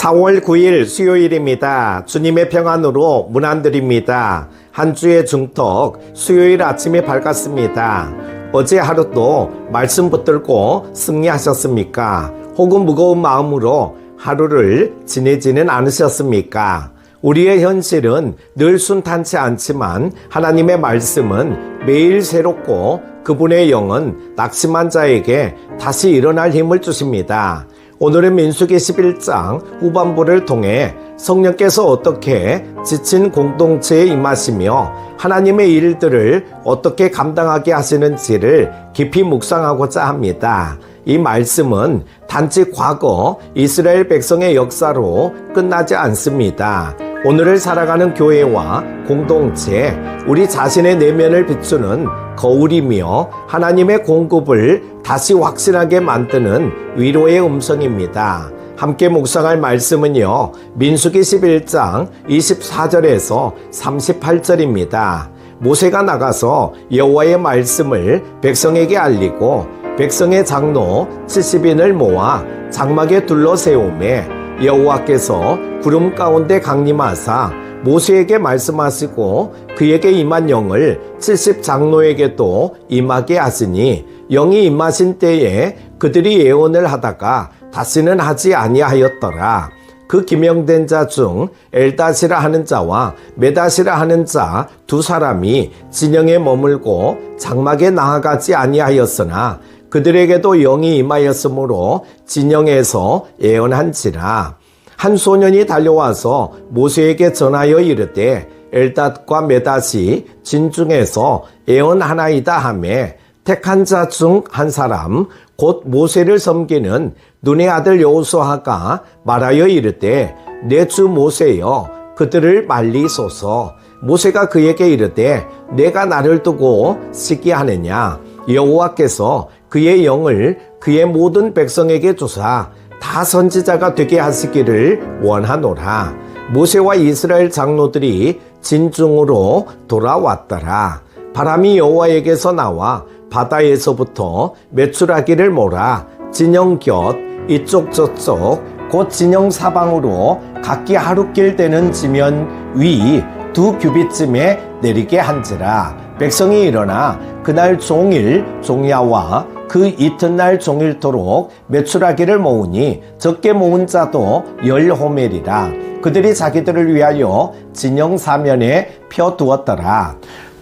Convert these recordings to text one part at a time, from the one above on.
4월 9일 수요일입니다. 주님의 평안으로 문안드립니다. 한 주의 중턱 수요일 아침이 밝았습니다. 어제 하루도 말씀 붙들고 승리하셨습니까? 혹은 무거운 마음으로 하루를 지내지는 않으셨습니까? 우리의 현실은 늘 순탄치 않지만 하나님의 말씀은 매일 새롭고 그분의 영은 낙심한 자에게 다시 일어날 힘을 주십니다. 오늘은 민수기 11장 후반부를 통해 성령께서 어떻게 지친 공동체에 임하시며 하나님의 일들을 어떻게 감당하게 하시는지를 깊이 묵상하고자 합니다. 이 말씀은 단지 과거 이스라엘 백성의 역사로 끝나지 않습니다. 오늘을 살아가는 교회와 공동체, 우리 자신의 내면을 비추는 거울이며 하나님의 공급을 다시 확신하게 만드는 위로의 음성입니다. 함께 묵상할 말씀은요, 민수기 11장 24절에서 38절입니다. 모세가 나가서 여호와의 말씀을 백성에게 알리고 백성의 장로 70인을 모아 장막에 둘러 세우매 여호와께서 구름 가운데 강림하사 모세에게 말씀하시고 그에게 임한 영을 70 장로에게도 임하게 하시니 영이 임하신 때에 그들이 예언을 하다가 다시는 하지 아니하였더라. 그 기명된 자 중 엘다시라 하는 자와 메다시라 하는 자 두 사람이 진영에 머물고 장막에 나아가지 아니하였으나 그들에게도 영이 임하였으므로 진영에서 예언한지라. 한 소년이 달려와서 모세에게 전하여 이르되 엘닷과 메닷이 진중에서 예언하나이다 하매 택한 자 중 한 사람 곧 모세를 섬기는 눈의 아들 여호수아가 말하여 이르되 내 주 모세여 그들을 말리소서. 모세가 그에게 이르되 내가 나를 두고 시기하느냐. 여호와께서 그의 영을 그의 모든 백성에게 주사 다 선지자가 되게 하시기를 원하노라. 모세와 이스라엘 장로들이 진중으로 돌아왔더라. 바람이 여호와에게서 나와 바다에서부터 메추라기를 몰아 진영 곁 이쪽 저쪽 곧 진영 사방으로 각기 하루길 되는 지면 위 2규빗쯤에 내리게 한지라. 백성이 일어나 그날 종일 종야와 그 이튿날 종일토록 메추라기를 모으니 적게 모은 자도 10호멜이라. 그들이 자기들을 위하여 진영 사면에 펴두었더라.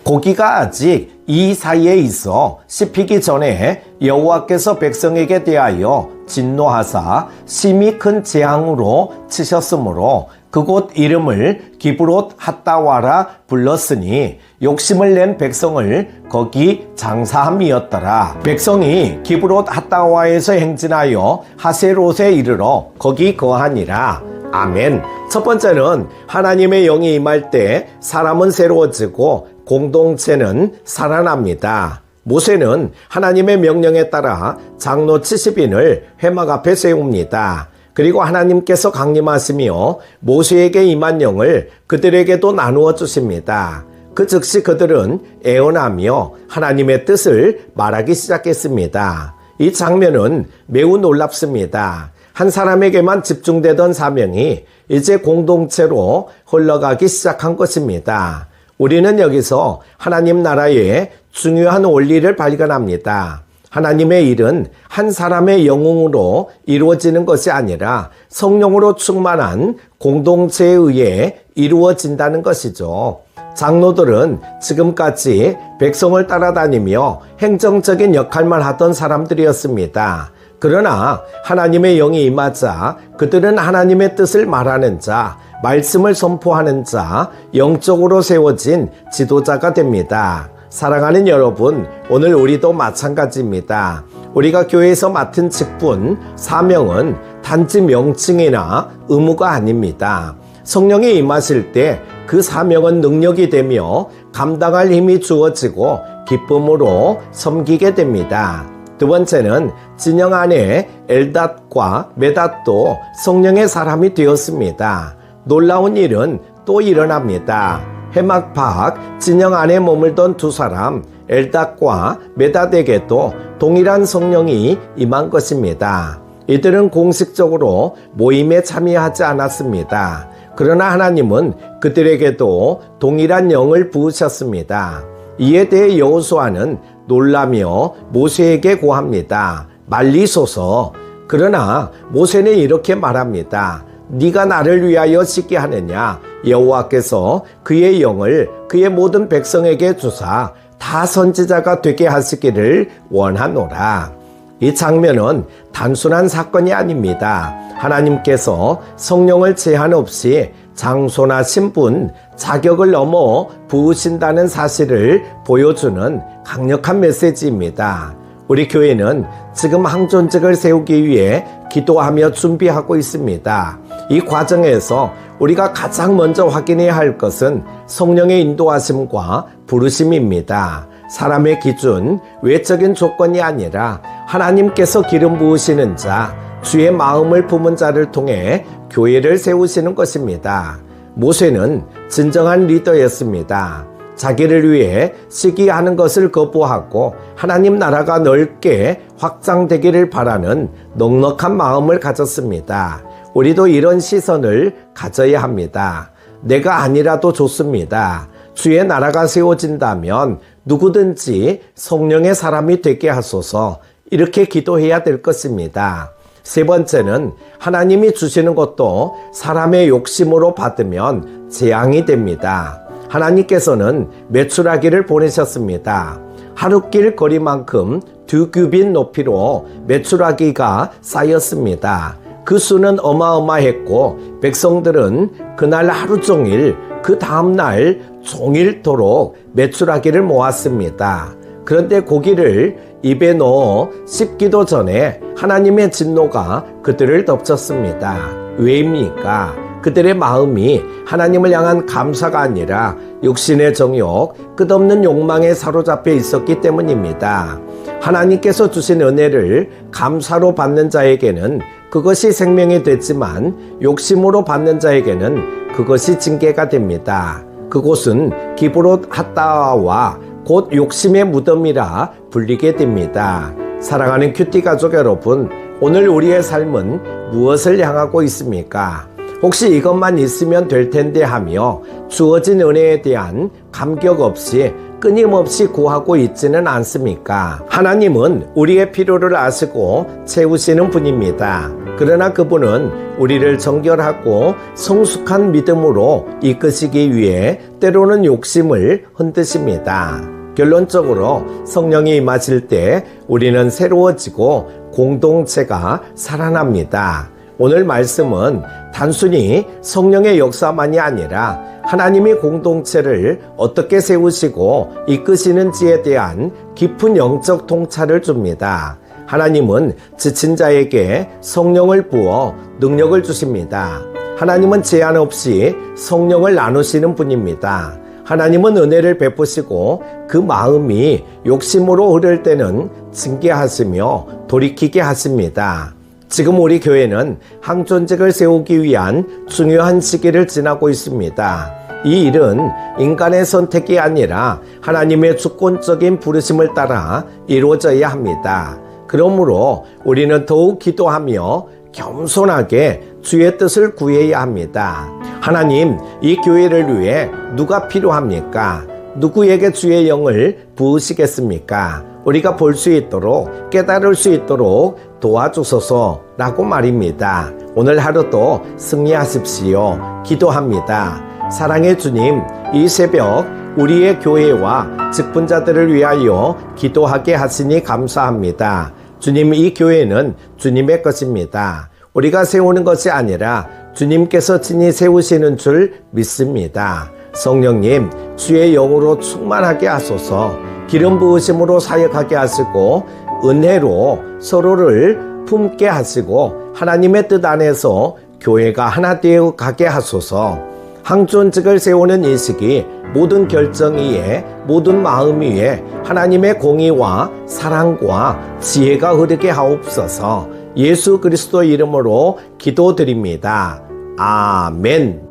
고기가 아직 이 사이에 있어 씹히기 전에 여호와께서 백성에게 대하여 진노하사 심히 큰 재앙으로 치셨으므로 그곳 이름을 기브롯 핫다와라 불렀으니 욕심을 낸 백성을 거기 장사함이었더라. 백성이 기브롯 핫다와에서 행진하여 하세롯에 이르러 거기 거하니라. 아멘. 첫 번째는 하나님의 영이 임할 때 사람은 새로워지고 공동체는 살아납니다. 모세는 하나님의 명령에 따라 장로 70인을 회막 앞에 세웁니다. 그리고 하나님께서 강림하시며 모세에게 임한 영을 그들에게도 나누어 주십니다. 그 즉시 그들은 애원하며 하나님의 뜻을 말하기 시작했습니다. 이 장면은 매우 놀랍습니다. 한 사람에게만 집중되던 사명이 이제 공동체로 흘러가기 시작한 것입니다. 우리는 여기서 하나님 나라의 중요한 원리를 발견합니다. 하나님의 일은 한 사람의 영웅으로 이루어지는 것이 아니라 성령으로 충만한 공동체에 의해 이루어진다는 것이죠. 장로들은 지금까지 백성을 따라다니며 행정적인 역할만 하던 사람들이었습니다. 그러나 하나님의 영이 임하자 그들은 하나님의 뜻을 말하는 자, 말씀을 선포하는 자, 영적으로 세워진 지도자가 됩니다. 사랑하는 여러분, 오늘 우리도 마찬가지입니다. 우리가 교회에서 맡은 직분, 사명은 단지 명칭이나 의무가 아닙니다. 성령이 임하실 때 그 사명은 능력이 되며 감당할 힘이 주어지고 기쁨으로 섬기게 됩니다. 두 번째는 진영 안에 엘닷과 메닷도 성령의 사람이 되었습니다. 놀라운 일은 또 일어납니다. 회막 밖 진영 안에 머물던 두 사람 엘닷과 메닷에게도 동일한 성령이 임한 것입니다. 이들은 공식적으로 모임에 참여하지 않았습니다. 그러나 하나님은 그들에게도 동일한 영을 부으셨습니다. 이에 대해 여호수아는 놀라며 모세에게 고합니다. 말리소서. 그러나 모세는 이렇게 말합니다. 네가 나를 위하여 씻게 하느냐? 여호와께서 그의 영을 그의 모든 백성에게 주사 다 선지자가 되게 하시기를 원하노라. 이 장면은 단순한 사건이 아닙니다. 하나님께서 성령을 제한 없이 장소나 신분, 자격을 넘어 부으신다는 사실을 보여주는 강력한 메시지입니다. 우리 교회는 지금 항존직을 세우기 위해 기도하며 준비하고 있습니다. 이 과정에서 우리가 가장 먼저 확인해야 할 것은 성령의 인도하심과 부르심입니다. 사람의 기준, 외적인 조건이 아니라 하나님께서 기름 부으시는 자, 주의 마음을 품은 자를 통해 교회를 세우시는 것입니다. 모세는 진정한 리더였습니다. 자기를 위해 시기하는 것을 거부하고 하나님 나라가 넓게 확장되기를 바라는 넉넉한 마음을 가졌습니다. 우리도 이런 시선을 가져야 합니다. 내가 아니라도 좋습니다. 주의 나라가 세워진다면 누구든지 성령의 사람이 되게 하소서. 이렇게 기도해야 될 것입니다. 세 번째는 하나님이 주시는 것도 사람의 욕심으로 받으면 재앙이 됩니다. 하나님께서는 메추라기를 보내셨습니다. 하루길 거리만큼 2규빗 높이로 메추라기가 쌓였습니다. 그 수는 어마어마했고 백성들은 그날 하루 종일 그 다음날 종일토록 메추라기를 모았습니다. 그런데 고기를 입에 넣어 씹기도 전에 하나님의 진노가 그들을 덮쳤습니다. 왜입니까? 그들의 마음이 하나님을 향한 감사가 아니라 육신의 정욕, 끝없는 욕망에 사로잡혀 있었기 때문입니다. 하나님께서 주신 은혜를 감사로 받는 자에게는 그것이 생명이 되지만 욕심으로 받는 자에게는 그것이 징계가 됩니다. 그곳은 기브롯 핫다와 곧 욕심의 무덤이라 불리게 됩니다. 사랑하는 큐티 가족 여러분, 오늘 우리의 삶은 무엇을 향하고 있습니까? 혹시 이것만 있으면 될 텐데 하며 주어진 은혜에 대한 감격 없이 끊임없이 구하고 있지는 않습니까? 하나님은 우리의 필요를 아시고 채우시는 분입니다. 그러나 그분은 우리를 정결하고 성숙한 믿음으로 이끄시기 위해 때로는 욕심을 흔드십니다. 결론적으로 성령이 임하실 때 우리는 새로워지고 공동체가 살아납니다. 오늘 말씀은 단순히 성령의 역사만이 아니라 하나님이 공동체를 어떻게 세우시고 이끄시는지에 대한 깊은 영적 통찰을 줍니다. 하나님은 지친 자에게 성령을 부어 능력을 주십니다. 하나님은 제한 없이 성령을 나누시는 분입니다. 하나님은 은혜를 베푸시고 그 마음이 욕심으로 흐를 때는 징계하시며 돌이키게 하십니다. 지금 우리 교회는 항존직을 세우기 위한 중요한 시기를 지나고 있습니다. 이 일은 인간의 선택이 아니라 하나님의 주권적인 부르심을 따라 이루어져야 합니다. 그러므로 우리는 더욱 기도하며 겸손하게 주의 뜻을 구해야 합니다. 하나님, 이 교회를 위해 누가 필요합니까? 누구에게 주의 영을 부으시겠습니까? 우리가 볼 수 있도록 깨달을 수 있도록 도와주소서 라고 말입니다. 오늘 하루도 승리하십시오. 기도합니다. 사랑의 주님, 이 새벽 우리의 교회와 직분자들을 위하여 기도하게 하시니 감사합니다. 주님, 이 교회는 주님의 것입니다. 우리가 세우는 것이 아니라 주님께서 친히 세우시는 줄 믿습니다. 성령님, 주의 영으로 충만하게 하소서. 기름 부으심으로 사역하게 하시고 은혜로 서로를 품게 하시고 하나님의 뜻 안에서 교회가 하나 되어 가게 하소서. 항존직을 세우는 이 시기 모든 결정 위에 모든 마음 위에 하나님의 공의와 사랑과 지혜가 흐르게 하옵소서. 예수 그리스도 이름으로 기도드립니다. 아멘.